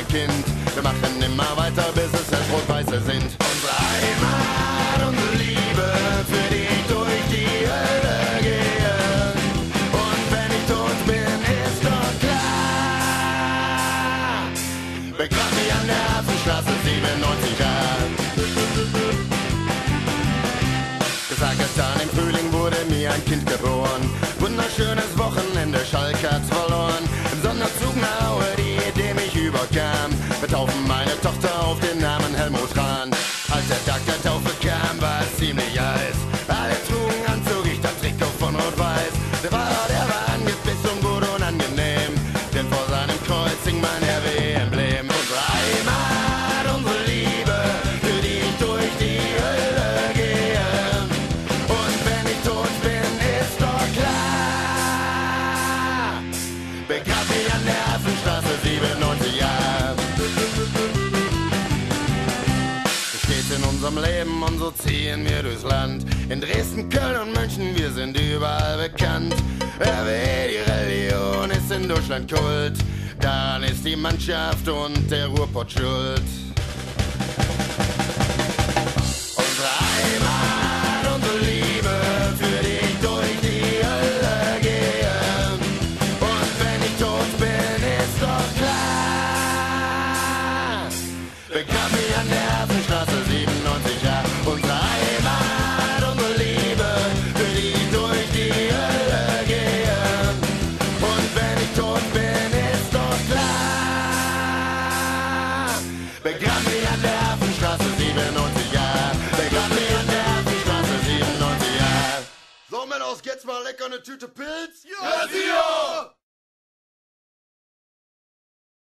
Kind. Wir machen immer weiter, bis es Rot-Weiße sind. Unsere Heimat, unsere Liebe, für die ich durch die Hölle gehe. Und wenn ich tot bin, ist doch klar. Begrab mich an der Hafenstraße 97a. Kasachstan, im Frühling wurde mir ein Kind geboren. Wunderschönes Wochenende, Schalke hat's verloren. Im Sonderzug nach Aue, die Idee mich überkam. Wir taufen meine Tochter auf den Namen Helmut Rahn. Als der Tag der Taufe kam, war es ziemlich heiß. Alle trugen Anzug, ich das Trikot von Rot-Weiß. Der war angepisst und gut unangenehm, denn vor seinem Kreuz hing mein RW-Emblem. Unsere Heimat, unsere Liebe, für die ich durch die Hölle gehe. Und wenn ich tot bin, ist doch klar. Begrab mich an der Hafenstraße 97a. In unserem Leben und so ziehen wir durchs Land. In Dresden, Köln und München, wir sind überall bekannt. RWE, die Religion ist in Deutschland Kult. Daran ist die Mannschaft und der Ruhrpott schuld. Unsere Heimat, unsere Liebe, für die ich durch die Hölle gehe. Und wenn ich tot bin, ist doch klar. Begrab mich an der Hafenstraße 97a. Unsere Heimat, unsere Liebe, für die ich durch die Hölle gehe. Und wenn ich tot bin, ist doch klar. Begrab mich an der Hafenstraße 97a. Begrab mich an der Hafenstraße 97a. So, Männers, jetzt mal lecker eine Tüte Pilz. Ja, sicher!